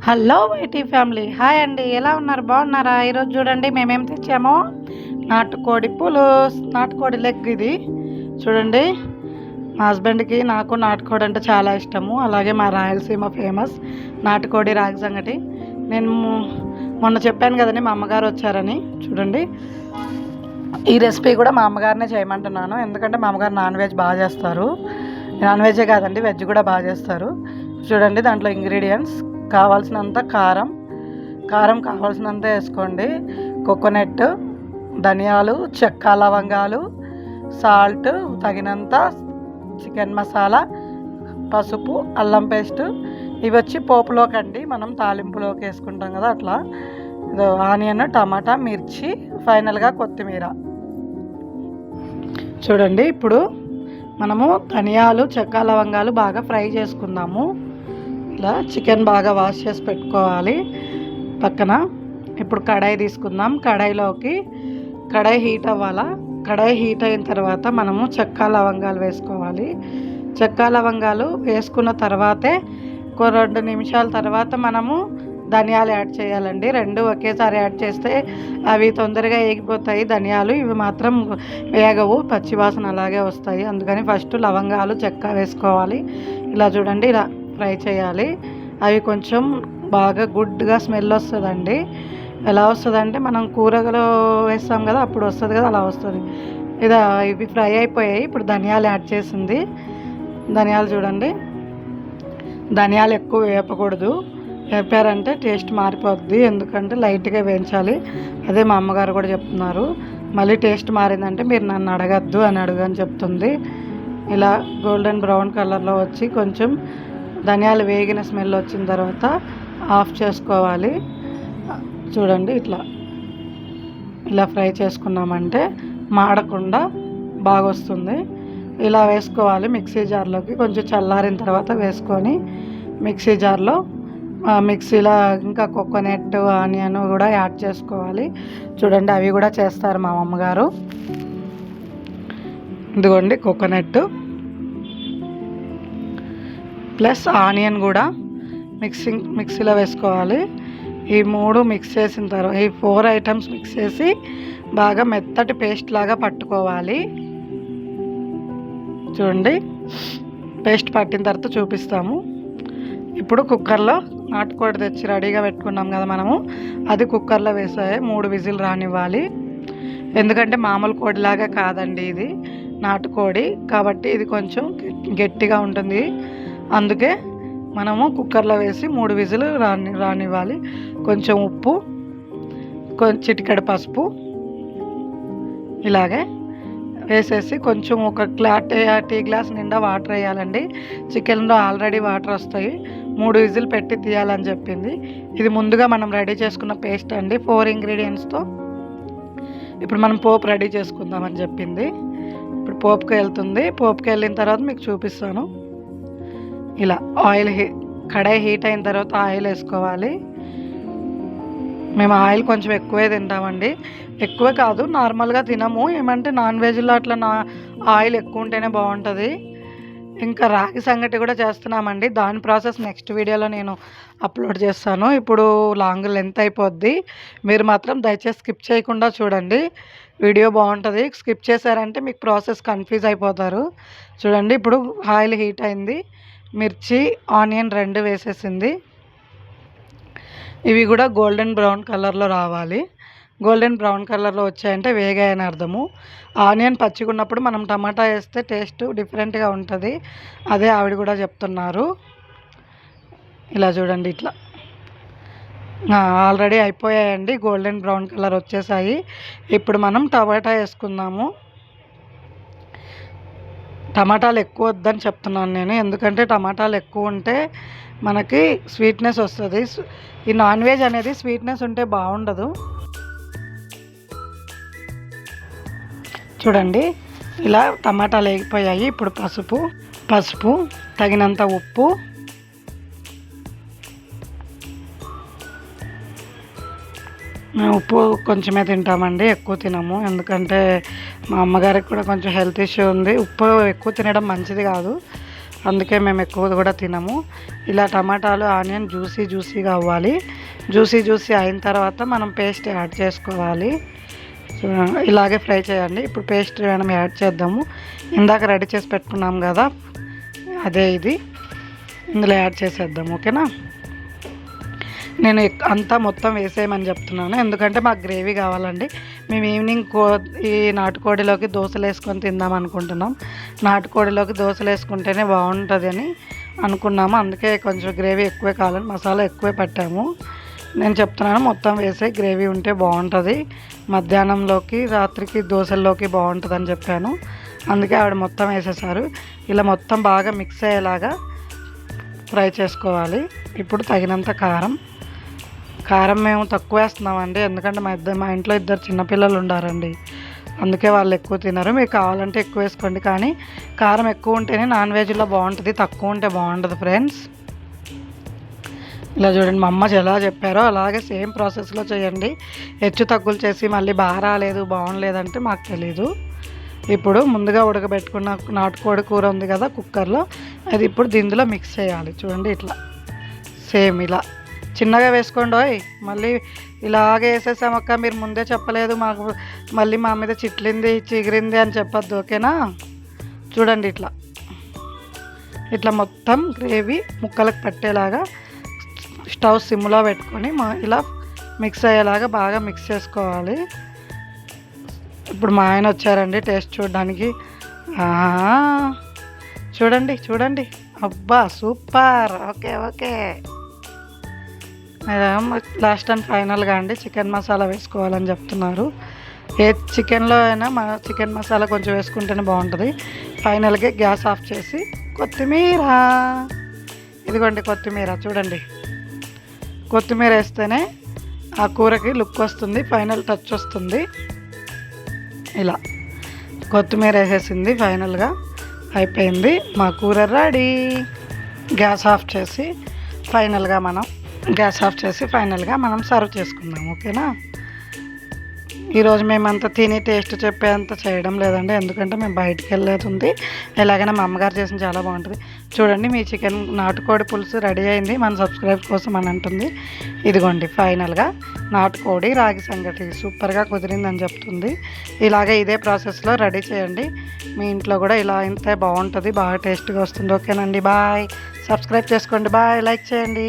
Hello YT family, hi అండి. ఎలా ఉన్నారు? బాగున్నారా? ఈరోజు చూడండి మేమేం తెచ్చామో. నాటుకోడి పులుస్, నాటుకోడి లెగ్ ఇది చూడండి. మా హస్బెండ్కి నాకు నాటుకోడి అంటే చాలా ఇష్టము. అలాగే మా రాయలసీమ ఫేమస్ నాటుకోడి రాగి సంగటి. నేను మొన్న చెప్పాను కదండి మా అమ్మగారు వచ్చారని. చూడండి, ఈ రెసిపీ కూడా మా అమ్మగారినే చేయమంటున్నాను. ఎందుకంటే మా అమ్మగారు నాన్ వెజ్ బాగా చేస్తారు. నాన్ వెజే కాదండి, వెజ్ కూడా బాగా చేస్తారు. చూడండి, దాంట్లో ఇంగ్రీడియంట్స్ కావాల్సినంత కారం కావాల్సినంత వేసుకోండి. కోకోనట్, ధనియాలు, చెక్క, లవంగాలు, సాల్ట్ తగినంత, చికెన్ మసాలా, పసుపు, అల్లం పేస్ట్. ఇవి వచ్చి పోపులోకండి, మనం తాలింపులోకి వేసుకుంటాం కదా అట్లా. ఆనియన్, టమాటా, మిర్చి, ఫైనల్గా కొత్తిమీర. చూడండి, ఇప్పుడు మనము ధనియాలు, చెక్క, లవంగాలు బాగా ఫ్రై చేసుకుందాము. ఇలా చికెన్ బాగా వాష్ చేసి పెట్టుకోవాలి పక్కన. ఇప్పుడు కడాయి తీసుకుందాం. కడాయి హీట్ అవ్వాలా. కడాయి హీట్ అయిన తర్వాత మనము చెక్క, లవంగాలు వేసుకోవాలి. చెక్క, లవంగాలు వేసుకున్న తర్వాతే 2 నిమిషాల తర్వాత మనము ధనియాలు యాడ్ చేయాలండి. 2 ఒకేసారి యాడ్ చేస్తే అవి తొందరగా వేగిపోతాయి. ధనియాలు ఇవి మాత్రం వేగవు, పచ్చివాసన అలాగే వస్తాయి. అందుకని ఫస్ట్ లవంగాలు, చెక్క వేసుకోవాలి. ఇలా చూడండి, ఇలా ఫ్రై చేయాలి. అవి కొంచెం బాగా గుడ్గా స్మెల్ వస్తుందండి. ఎలా వస్తుందంటే మనం కూరలో వేస్తాం కదా అప్పుడు వస్తుంది కదా, అలా వస్తుంది. ఇవి ఫ్రై అయిపోయాయి. ఇప్పుడు ధనియాలు యాడ్ చేసింది. ధనియాలు చూడండి, ధనియాలు ఎక్కువ వేపకూడదు. వేపారంటే టేస్ట్ మారిపోద్ది. ఎందుకంటే లైట్గా వేయించాలి. అదే మా అమ్మగారు కూడా చెప్తున్నారు. మళ్ళీ టేస్ట్ మారిందంటే మీరు నన్ను అడగద్దు అని అడుగని చెప్తుంది. ఇలా గోల్డెన్ బ్రౌన్ కలర్లో వచ్చి కొంచెం ధనియాలు వేగిన స్మెల్ వచ్చిన తర్వాత ఆఫ్ చేసుకోవాలి. చూడండి, ఇలా ఫ్రై చేసుకున్నామంటే మాడకుండా బాగా వస్తుంది. ఇలా వేసుకోవాలి మిక్సీ జార్లోకి. కొంచెం చల్లారిన తర్వాత వేసుకొని మిక్సీలో ఇంకా కోకోనట్, ఆనియన్ కూడా యాడ్ చేసుకోవాలి. చూడండి, అవి కూడా చేస్తారు మా అమ్మగారు. ఇదిగోండి, కోకోనట్ ప్లస్ ఆనియన్ కూడా మిక్సీలో వేసుకోవాలి. ఈ 3 మిక్స్ చేసిన తర్వాత ఈ 4 ఐటమ్స్ మిక్స్ చేసి బాగా మెత్తటి పేస్ట్ లాగా పట్టుకోవాలి. చూడండి, పేస్ట్ పట్టిన తర్వాత చూపిస్తాము. ఇప్పుడు కుక్కర్లో నాటుకోడి తెచ్చి రెడీగా పెట్టుకున్నాం కదా మనము, అది కుక్కర్లో వేసాయి 3 విజిల్ రానివ్వాలి. ఎందుకంటే మామూలు కోడిలాగా కాదండి, ఇది నాటుకోడి కాబట్టి ఇది కొంచెం గట్టిగా ఉంటుంది. అందుకే మనము కుక్కర్లో వేసి 3 విజిల్ రానివ్వాలి. కొంచెం ఉప్పు, చిటికెడు పసుపు ఇలాగే వేసేసి కొంచెం ఒక టీ గ్లాస్ నిండా వాటర్ వేయాలండి. చికెన్లో ఆల్రెడీ వాటర్ వస్తాయి. 3 విజిల్ పెట్టి తీయాలని చెప్పింది. ఇది ముందుగా మనం రెడీ చేసుకున్న పేస్ట్ అండి, 4 ఇంగ్రీడియంట్స్తో. ఇప్పుడు మనం పోపు రెడీ చేసుకుందామని చెప్పింది. ఇప్పుడు పోపుకి వెళ్తుంది. పోపుకి వెళ్ళిన తర్వాత మీకు చూపిస్తాను. ఇలా కడాయి హీట్ అయిన తర్వాత ఆయిల్ వేసుకోవాలి. మేము ఆయిల్ కొంచెం ఎక్కువే తింటామండి. ఎక్కువ కాదు, నార్మల్గా తినము. ఏమంటే నాన్ వెజ్లో అట్లా ఆయిల్ ఎక్కువ ఉంటేనే బాగుంటుంది. ఇంకా రాగి సంగటి కూడా చేస్తున్నామండి. దాని ప్రాసెస్ నెక్స్ట్ వీడియోలో నేను అప్లోడ్ చేస్తాను. ఇప్పుడు లాంగ్ లెంత్ అయిపోద్ది. మీరు మాత్రం దయచేసి స్కిప్ చేయకుండా చూడండి, వీడియో బాగుంటుంది. స్కిప్ చేశారంటే మీకు ప్రాసెస్ కన్ఫ్యూజ్ అయిపోతారు. చూడండి, ఇప్పుడు ఆయిల్ హీట్ అయింది. మిర్చి, ఆనియన్ 2 వేసేసింది. ఇవి కూడా గోల్డెన్ బ్రౌన్ కలర్లో రావాలి. గోల్డెన్ బ్రౌన్ కలర్లో వచ్చాయంటే వేగాయని అర్థము. ఆనియన్ పచ్చిగా ఉన్నప్పుడు మనం టమాటా వేస్తే టేస్ట్ డిఫరెంట్గా ఉంటుంది. అదే ఆవిడ కూడా చెప్తున్నారు. ఇలా చూడండి, ఇట్లా ఆల్రెడీ అయిపోయాయండి. గోల్డెన్ బ్రౌన్ కలర్ వచ్చేసాయి. ఇప్పుడు మనం టమాటా వేసుకుందాము. టమాటాలు ఎక్కువ వద్దని చెప్తున్నాను నేను, ఎందుకంటే టమాటాలు ఎక్కువ ఉంటే మనకి స్వీట్నెస్ వస్తుంది. ఈ నాన్ వెజ్ అనేది స్వీట్నెస్ ఉంటే బాగుండదు. చూడండి, ఇలా టమాటాలు వేగిపోయాయి. ఇప్పుడు పసుపు, తగినంత ఉప్పు, మేము ఉప్పు కొంచెమే తింటామండి, ఎక్కువ తినము. ఎందుకంటే మా అమ్మగారికి కూడా కొంచెం హెల్త్ ఇష్యూ ఉంది. ఉప్పు ఎక్కువ తినడం మంచిది కాదు. అందుకే మేము ఎక్కువ కూడా తినము. ఇలా టమాటాలు ఆనియన్ జ్యూసీగా అవ్వాలి. జ్యూసీ అయిన తర్వాత మనం పేస్ట్ యాడ్ చేసుకోవాలి. ఇలాగే ఫ్రై చేయండి. ఇప్పుడు పేస్ట్ మనం యాడ్ చేద్దాము. ఇందాక రెడీ చేసి పెట్టుకున్నాం కదా, అదే ఇది ఇందులో యాడ్ చేసేద్దాం. ఓకేనా, నేను అంతా మొత్తం వేసేయమని చెప్తున్నాను ఎందుకంటే మాకు గ్రేవీ కావాలండి. మేము ఈవినింగ్ ఈ నాటుకోడిలోకి దోశలు వేసుకొని తిందాం అనుకుంటున్నాం. నాటుకోడిలోకి దోశలు వేసుకుంటేనే బాగుంటుంది అని అనుకున్నాము. అందుకే కొంచెం గ్రేవీ ఎక్కువే కావాలని మసాలా ఎక్కువే పట్టాము. నేను చెప్తున్నాను మొత్తం వేసే గ్రేవీ ఉంటే బాగుంటుంది, మధ్యాహ్నంలోకి రాత్రికి దోశల్లోకి బాగుంటుంది అని చెప్పాను. అందుకే ఆవిడ మొత్తం వేసేసారు. ఇలా మొత్తం బాగా మిక్స్ అయ్యేలాగా ఫ్రై చేసుకోవాలి. ఇప్పుడు తగినంత కారం మేము తక్కువ వేస్తున్నామండి ఎందుకంటే మా ఇంట్లో 2 చిన్నపిల్లలు ఉండారండి. అందుకే వాళ్ళు ఎక్కువ తినరు. మీకు కావాలంటే ఎక్కువ వేసుకోండి, కానీ కారం ఎక్కువ ఉంటేనే నాన్ వెజ్లో బాగుంటుంది, తక్కువ ఉంటే బాగుంటుంది ఫ్రెండ్స్. ఇలా చూడండి, మా అమ్మ ఎలా చెప్పారో అలాగే సేమ్ ప్రాసెస్లో చేయండి. హెచ్చు తగ్గులు చేసి మళ్ళీ బాగా రాలేదు బాగుండలేదంటే మాకు తెలీదు. ఇప్పుడు ముందుగా ఉడకబెట్టుకున్న నాటుకోడి కూర ఉంది కదా కుక్కర్లో, అది ఇప్పుడు దీనిలో మిక్స్ చేయాలి. చూడండి ఇట్లా సేమ్ ఇలా చిన్నగా వేసుకోండి. మళ్ళీ ఇలాగే వేసేసామక్క మీరు ముందే చెప్పలేదు మాకు, మళ్ళీ మా మీద చిగిరింది అని చెప్పొద్దు. ఓకేనా, చూడండి ఇట్లా మొత్తం గ్రేవీ ముక్కలకు పట్టేలాగా స్టవ్ సిమ్లో పెట్టుకొని ఇలా మిక్స్ అయ్యేలాగా బాగా మిక్స్ చేసుకోవాలి. ఇప్పుడు మా ఆయన వచ్చారండి టేస్ట్ చూడడానికి. చూడండి అబ్బా సూపర్. ఓకే లాస్ట్ అండ్ ఫైనల్గా అండి చికెన్ మసాలా వేసుకోవాలని చెప్తున్నారు. ఏ చికెన్లో అయినా చికెన్ మసాలా కొంచెం వేసుకుంటేనే బాగుంటుంది. ఫైనల్గా గ్యాస్ ఆఫ్ చేసి కొత్తిమీర, ఇదిగోండి కొత్తిమీర, చూడండి కొత్తిమీర వేస్తేనే ఆ కూరకి లుక్ వస్తుంది, ఫైనల్ టచ్ వస్తుంది. ఇలా కొత్తిమీర వేసేసింది, ఫైనల్గా అయిపోయింది మా కూర రెడీ. గ్యాస్ ఆఫ్ చేసి ఫైనల్గా మనం సర్వ్ చేసుకుందాం. ఓకేనా, ఈరోజు మేమంతా తిని టేస్ట్ చెప్పేంత చేయడం లేదండి ఎందుకంటే మేము బయటికి వెళ్ళేది ఉంది. ఎలాగైనా మా అమ్మగారు చేసిన చాలా బాగుంటుంది. చూడండి మీ చికెన్ నాటుకోడి పులుసు రెడీ అయింది మన సబ్స్క్రైబ్ కోసం అని అంటుంది. ఇదిగోండి ఫైనల్గా నాటుకోడి రాగి సంగటి సూపర్గా కుదిరిందని చెప్తుంది. ఇలాగే ఇదే ప్రాసెస్లో రెడీ చేయండి. మీ ఇంట్లో కూడా ఇలా అయితే బాగుంటుంది, బాగా టేస్ట్గా వస్తుంది. ఓకేనండి, బాయ్. సబ్స్క్రైబ్ చేసుకోండి, బాయ్. లైక్ చేయండి.